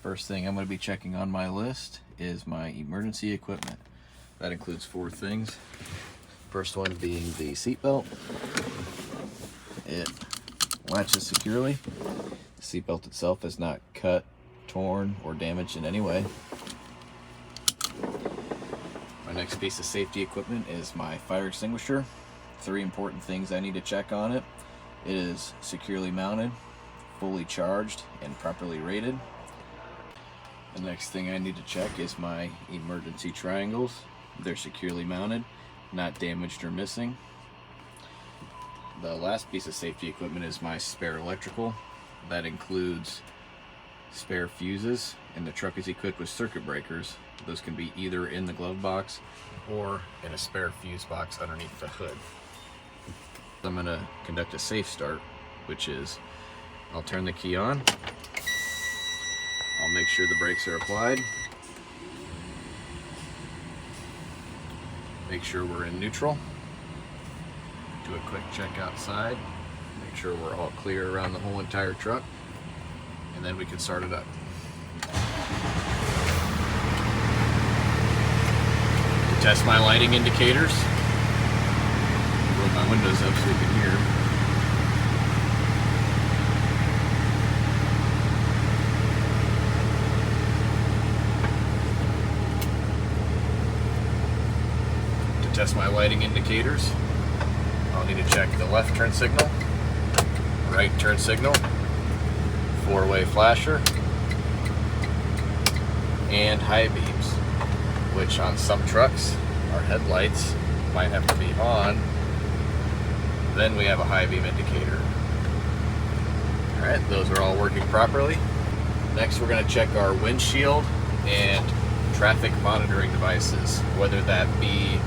First thing I'm going to be checking on my list is my emergency equipment. That includes 4 things. First one being the seat belt. It latches securely. The seat belt itself is not cut, torn, or damaged in any way. My next piece of safety equipment is my fire extinguisher. 3 important things I need to check on it. It is securely mounted, fully charged, and properly rated. The next thing I need to check is my emergency triangles. They're securely mounted, not damaged or missing. The last piece of safety equipment is my spare electrical. That includes spare fuses, and the truck is equipped with circuit breakers. Those can be either in the glove box or in a spare fuse box underneath the hood. I'm going to conduct a safe start, which is I'll turn the key on. I'll make sure the brakes are applied. Make sure we're in neutral. Do a quick check outside. Make sure we're all clear around the whole entire truck. And then we can start it up. To test my lighting indicators, roll my windows up so you can hear. Test my lighting indicators, I'll need to check the left turn signal, right turn signal, 4-way flasher, and high beams, which on some trucks, our headlights might have to be on. Then we have a high beam indicator. Alright, those are all working properly. Next we're going to check our windshield and traffic monitoring devices, whether that be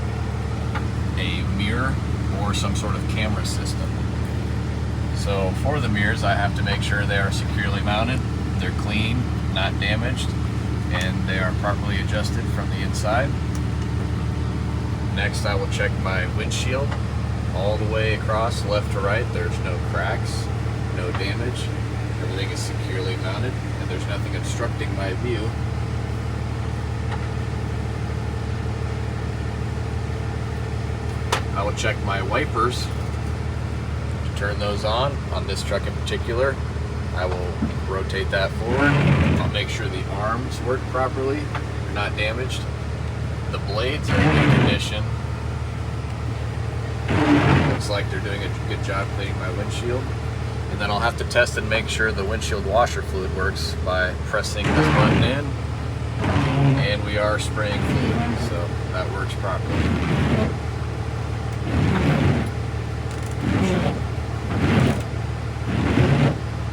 a mirror or some sort of camera system. So for the mirrors, I have to make sure they are securely mounted, they're clean, not damaged, and they are properly adjusted from the inside. Next, I will check my windshield all the way across, left to right. There's no cracks, no damage. Everything is securely mounted, and there's nothing obstructing my view. I will check my wipers to turn those on this truck in particular. I will rotate that forward. I'll make sure the arms work properly, they're not damaged. The blades are in good condition. Looks like they're doing a good job cleaning my windshield. And then I'll have to test and make sure the windshield washer fluid works by pressing this button in. And we are spraying fluid, so that works properly.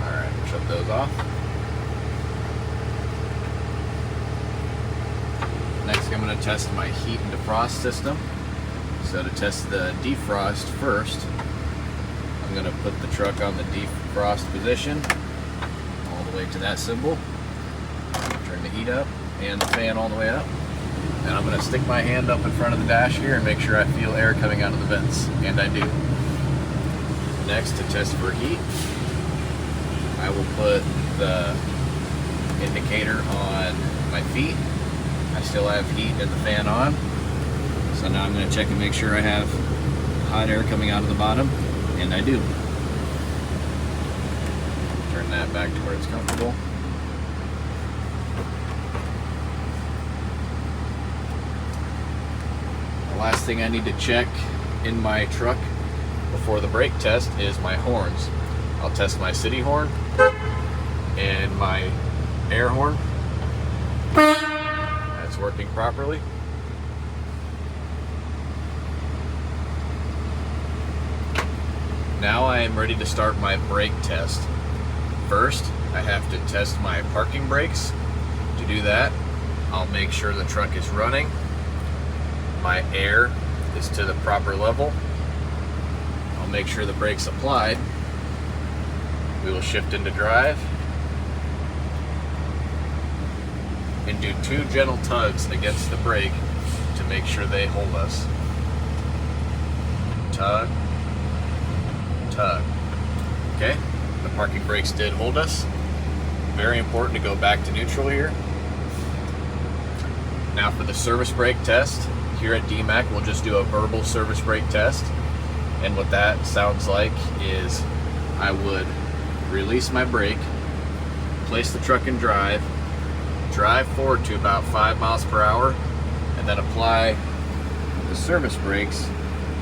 Alright, we'll shut those off. Next, I'm going to test my heat and defrost system. So to test the defrost first, I'm going to put the truck on the defrost position, all the way to that symbol. Turn the heat up and the fan all the way up. And I'm going to stick my hand up in front of the dash here and make sure I feel air coming out of the vents, and I do. Next, to test for heat, I will put the indicator on my feet. I still have heat and the fan on. So now I'm going to check and make sure I have hot air coming out of the bottom, and I do. Turn that back to where it's comfortable. The last thing I need to check in my truck before the brake test is my horns. I'll test my city horn and my air horn. That's working properly. Now I am ready to start my brake test. First, I have to test my parking brakes. To do that, I'll make sure the truck is running. My air is to the proper level. I'll make sure the brake's applied. We will shift into drive and do 2 gentle tugs against the brake to make sure they hold us. Tug, tug. Okay, the parking brakes did hold us. Very important to go back to neutral here. Now for the service brake test, here at DMAC we'll just do a verbal service brake test. And what that sounds like is I would release my brake, place the truck in drive forward to about 5 miles per hour, and then apply the service brakes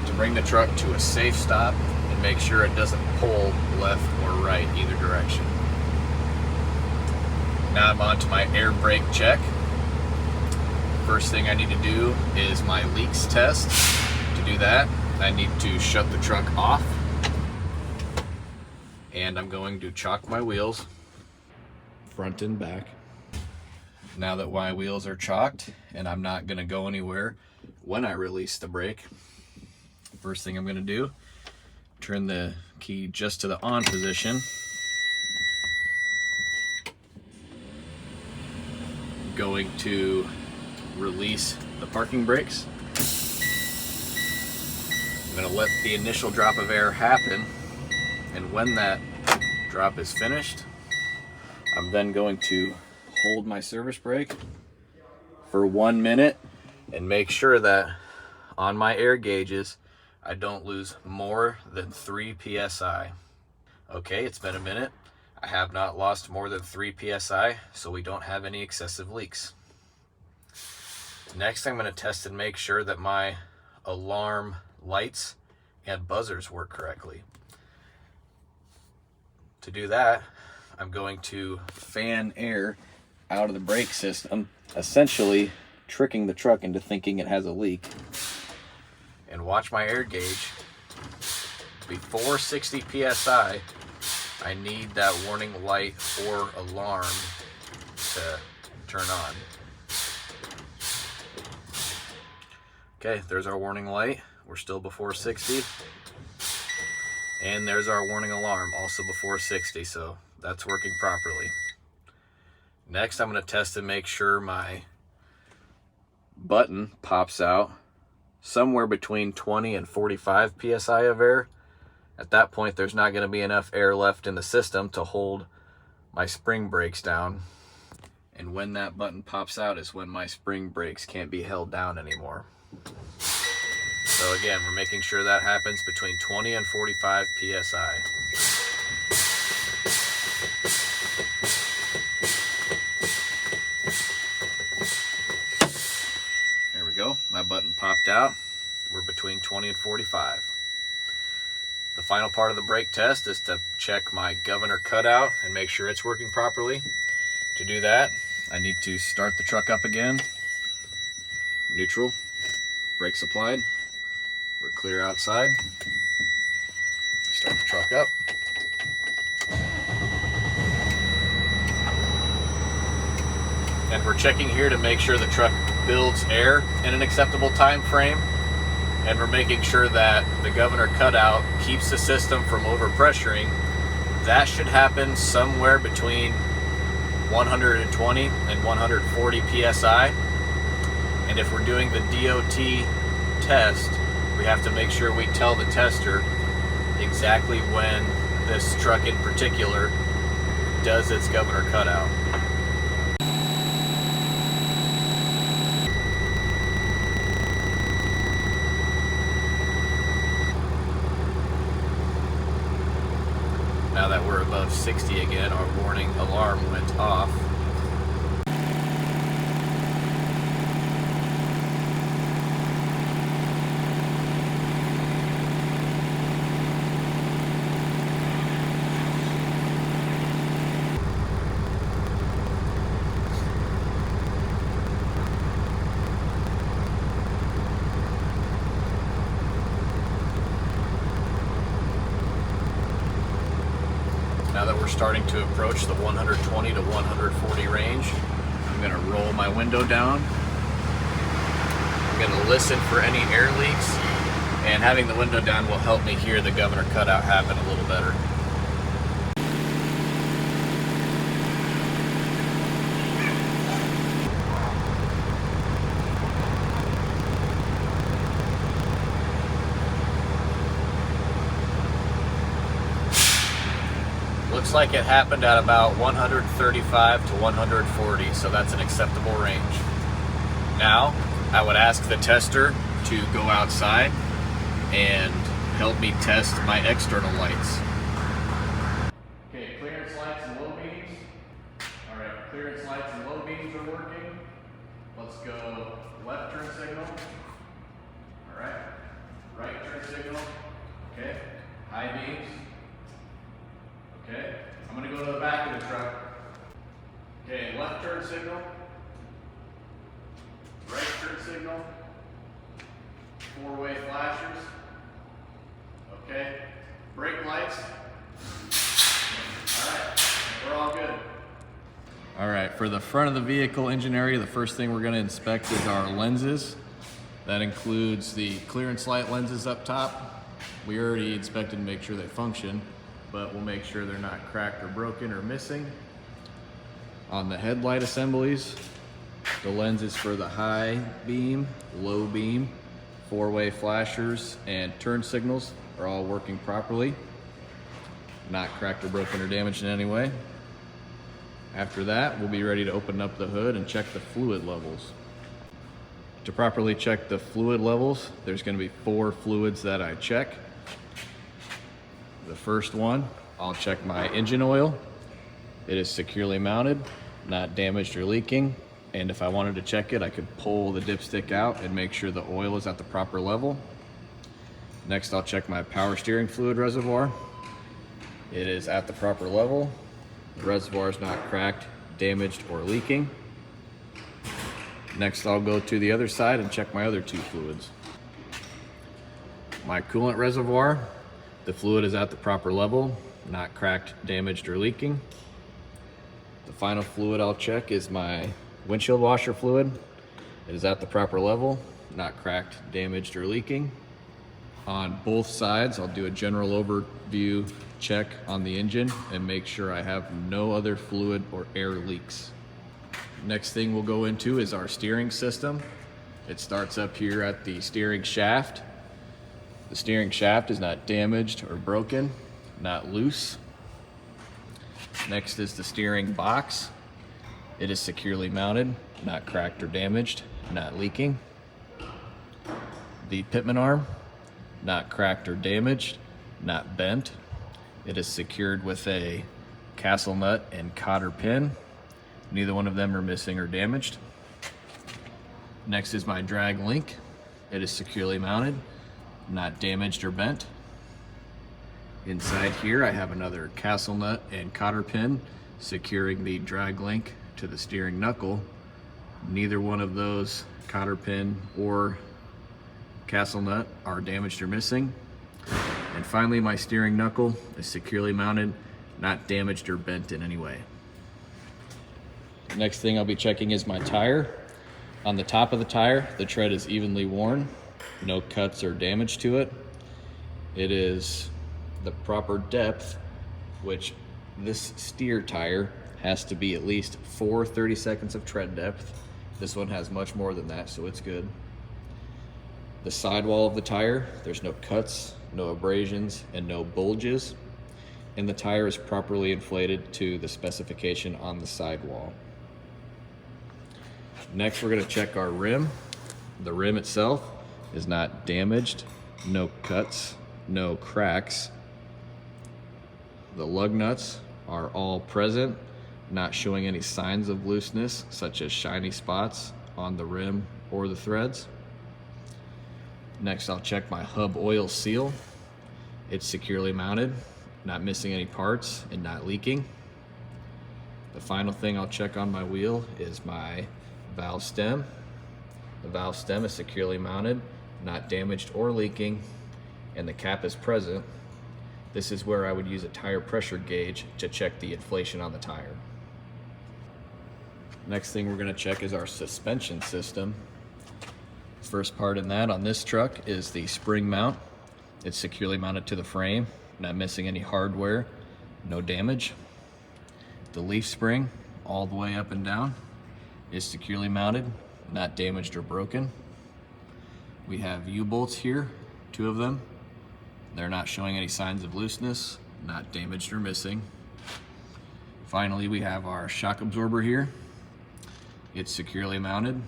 to bring the truck to a safe stop and make sure it doesn't pull left or right either direction. Now I'm on to my air brake check. First thing I need to do is my leaks test. To do that, I need to shut the truck off. And I'm going to chock my wheels, front and back. Now that my wheels are chocked and I'm not gonna go anywhere when I release the brake, first thing I'm gonna do, turn the key just to the on position. Going to release the parking brakes. I'm going to let the initial drop of air happen, and when that drop is finished, I'm then going to hold my service brake for 1 minute and make sure that on my air gauges I don't lose more than 3 psi. Okay, it's been a minute. I have not lost more than 3 psi, so we don't have any excessive leaks. Next, I'm going to test and make sure that my alarm lights and buzzers work correctly. To do that, I'm going to fan air out of the brake system, essentially tricking the truck into thinking it has a leak. And watch my air gauge. Before 60 psi, I need that warning light or alarm to turn on. Okay, there's our warning light. We're still before 60. And there's our warning alarm, also before 60, so that's working properly. Next, I'm going to test and make sure my button pops out somewhere between 20 and 45 psi of air. At that point, there's not going to be enough air left in the system to hold my spring brakes down. And when that button pops out is when my spring brakes can't be held down anymore. So again, we're making sure that happens between 20 and 45 psi. There we go. My button popped out. We're between 20 and 45. The final part of the brake test is to check my governor cutout and make sure it's working properly. To do that, I need to start the truck up again. Neutral, brakes applied. We're clear outside. Start the truck up. And we're checking here to make sure the truck builds air in an acceptable time frame. And we're making sure that the governor cutout keeps the system from overpressuring. That should happen somewhere between 120 and 140 psi. And if we're doing the DOT test, we have to make sure we tell the tester exactly when this truck in particular does its governor cutout. Now that we're above 60 again, our warning alarm went off. Now that we're starting to approach the 120 to 140 range, I'm going to roll my window down. I'm going to listen for any air leaks, and having the window down will help me hear the governor cutout happen a little better. Looks like it happened at about 135 to 140, so that's an acceptable range. Now, I would ask the tester to go outside and help me test my external lights. Okay, clearance lights and low beams. All right, clearance lights and low beams are working. Let's go left turn signal. All right, right turn signal. Okay, high beams. Okay, I'm gonna go to the back of the truck. Okay, left turn signal. Right turn signal. Four-way flashers. Okay, brake lights. All right, we're all good. All right, for the front of the vehicle engine area, the first thing we're gonna inspect is our lenses. That includes the clearance light lenses up top. We already inspected to make sure they function, but we'll make sure they're not cracked or broken or missing. On the headlight assemblies, the lenses for the high beam, low beam, four-way flashers, and turn signals are all working properly, not cracked or broken or damaged in any way. After that, we'll be ready to open up the hood and check the fluid levels. To properly check the fluid levels, there's going to be 4 fluids that I check. The first one, I'll check my engine oil. It is securely mounted, not damaged or leaking. And if I wanted to check it, I could pull the dipstick out and make sure the oil is at the proper level. Next, I'll check my power steering fluid reservoir. It is at the proper level. The reservoir is not cracked, damaged, or leaking. Next, I'll go to the other side and check my other 2 fluids. My coolant reservoir, the fluid is at the proper level, not cracked, damaged, or leaking. The final fluid I'll check is my windshield washer fluid. It is at the proper level, not cracked, damaged, or leaking. On both sides, I'll do a general overview check on the engine and make sure I have no other fluid or air leaks. Next thing we'll go into is our steering system. It starts up here at the steering shaft. The steering shaft is not damaged or broken, not loose. Next is the steering box. It is securely mounted, not cracked or damaged, not leaking. The pitman arm, not cracked or damaged, not bent. It is secured with a castle nut and cotter pin. Neither one of them are missing or damaged. Next is my drag link. It is securely mounted, not damaged or bent. Inside here I have another castle nut and cotter pin securing the drag link to the steering knuckle. Neither one of those cotter pin or castle nut are damaged or missing. And finally, my steering knuckle is securely mounted, not damaged or bent in any way. The next thing I'll be checking is my tire. On the top of the tire, the tread is evenly worn, no cuts or damage to it. It is the proper depth, which this steer tire has to be at least 4 30-seconds of tread depth. This one has much more than that, so it's good. The sidewall of the tire, there's no cuts, no abrasions, and no bulges. And the tire is properly inflated to the specification on the sidewall. Next, we're gonna check our rim. The rim itself is not damaged, no cuts, no cracks. The lug nuts are all present, not showing any signs of looseness, such as shiny spots on the rim or the threads. Next, I'll check my hub oil seal. It's securely mounted, not missing any parts and not leaking. The final thing I'll check on my wheel is my valve stem. The valve stem is securely mounted, not damaged or leaking, and the cap is present. This is where I would use a tire pressure gauge to check the inflation on the tire. Next thing we're going to check is our suspension system. First part in that on this truck is the spring mount. It's securely mounted to the frame, not missing any hardware, no damage. The leaf spring, all the way up and down, is securely mounted, not damaged or broken. We have U-bolts here, 2 of them. They're not showing any signs of looseness, not damaged or missing. Finally, we have our shock absorber here. It's securely mounted,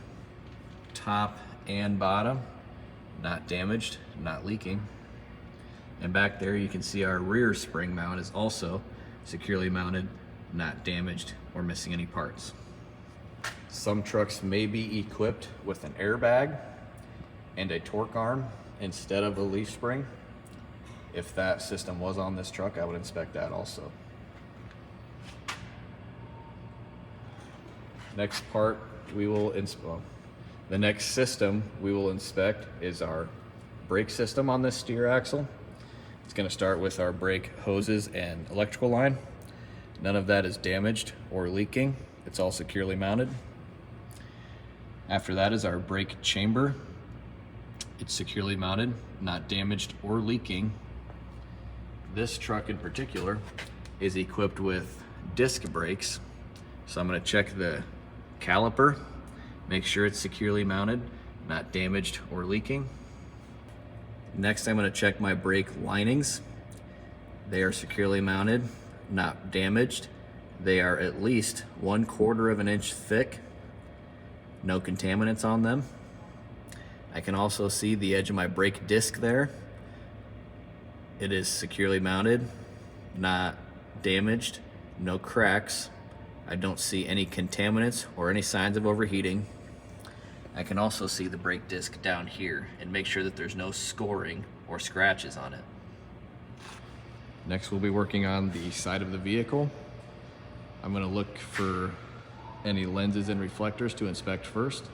top and bottom, not damaged, not leaking. And back there you can see our rear spring mount is also securely mounted, not damaged or missing any parts. Some trucks may be equipped with an airbag and a torque arm instead of a leaf spring. If that system was on this truck, I would inspect that also. Next part we will the next system we will inspect is our brake system on this steer axle. It's going to start with our brake hoses and electrical line. None of that is damaged or leaking. It's all securely mounted. After that is our brake chamber. It's securely mounted, not damaged or leaking. This truck in particular is equipped with disc brakes. So I'm going to check the caliper, make sure it's securely mounted, not damaged or leaking. Next, I'm going to check my brake linings. They are securely mounted, not damaged. They are at least 1/4 of an inch thick. No contaminants on them. I can also see the edge of my brake disc there. It is securely mounted, not damaged, no cracks. I don't see any contaminants or any signs of overheating. I can also see the brake disc down here and make sure that there's no scoring or scratches on it. Next, we'll be working on the side of the vehicle. I'm going to look for any lenses and reflectors to inspect first.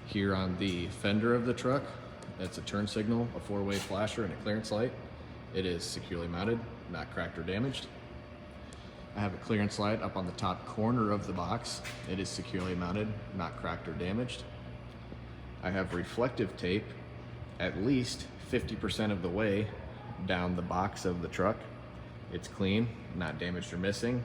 Here on the fender of the truck, that's a turn signal, a 4-way flasher, and a clearance light. It is securely mounted, not cracked or damaged. I have a clearance light up on the top corner of the box. It is securely mounted, not cracked or damaged. I have reflective tape at least 50% of the way down the box of the truck. It's clean, not damaged or missing.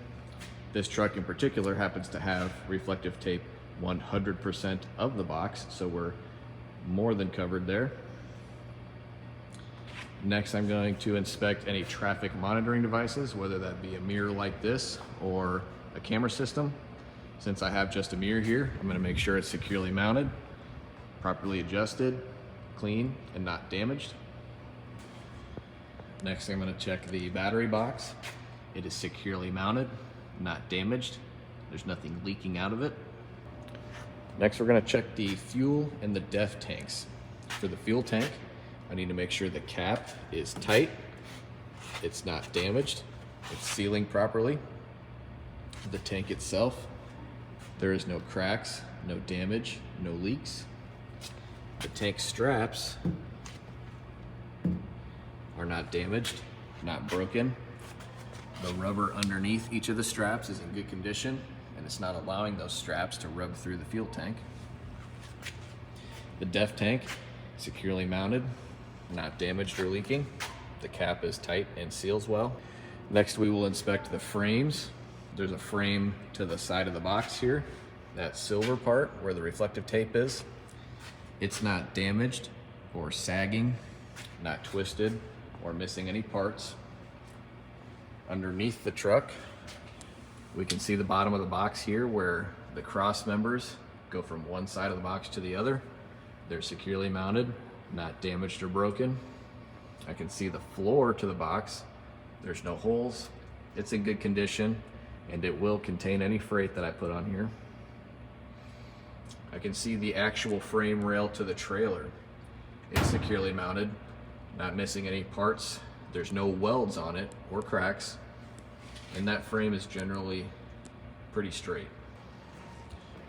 This truck in particular happens to have reflective tape 100% of the box, so we're more than covered there. Next, I'm going to inspect any traffic monitoring devices, whether that be a mirror like this or a camera system. Since I have just a mirror here, I'm going to make sure it's securely mounted, properly adjusted, clean, and not damaged. Next, I'm going to check the battery box. It is securely mounted, not damaged. There's nothing leaking out of it. Next, we're going to check the fuel and the DEF tanks. For the fuel tank, I need to make sure the cap is tight, it's not damaged, it's sealing properly. The tank itself, there is no cracks, no damage, no leaks. The tank straps are not damaged, not broken. The rubber underneath each of the straps is in good condition, and it's not allowing those straps to rub through the fuel tank. The DEF tank, securely mounted, not damaged or leaking. The cap is tight and seals well. Next, we will inspect the frames. There's a frame to the side of the box here, that silver part where the reflective tape is. It's not damaged or sagging, not twisted or missing any parts. Underneath the truck, we can see the bottom of the box here where the cross members go from one side of the box to the other. They're securely mounted, not damaged or broken. I can see the floor to the box. There's no holes. It's in good condition, and it will contain any freight that I put on here. I can see the actual frame rail to the trailer. It's securely mounted, not missing any parts. There's no welds on it or cracks, and that frame is generally pretty straight.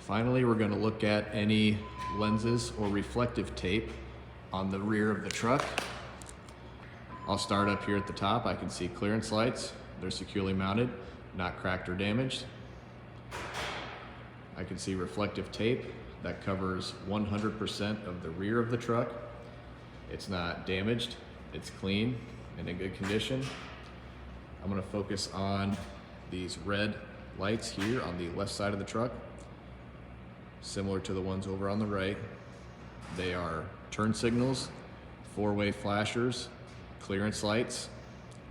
Finally, we're going to look at any lenses or reflective tape on the rear of the truck. I'll start up here at the top. I can see clearance lights. They're securely mounted, not cracked or damaged. I can see reflective tape that covers 100% of the rear of the truck. It's not damaged, it's clean and in good condition. I'm going to focus on these red lights here on the left side of the truck, similar to the ones over on the right. They are turn signals, 4-way flashers, clearance lights,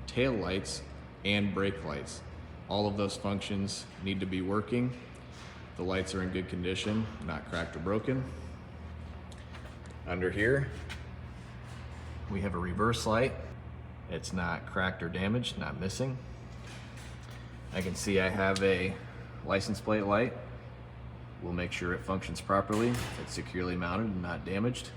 tail lights, and brake lights. All of those functions need to be working. The lights are in good condition, not cracked or broken. Under here, we have a reverse light. It's not cracked or damaged, not missing. I can see I have a license plate light. We'll make sure it functions properly. It's securely mounted and not damaged.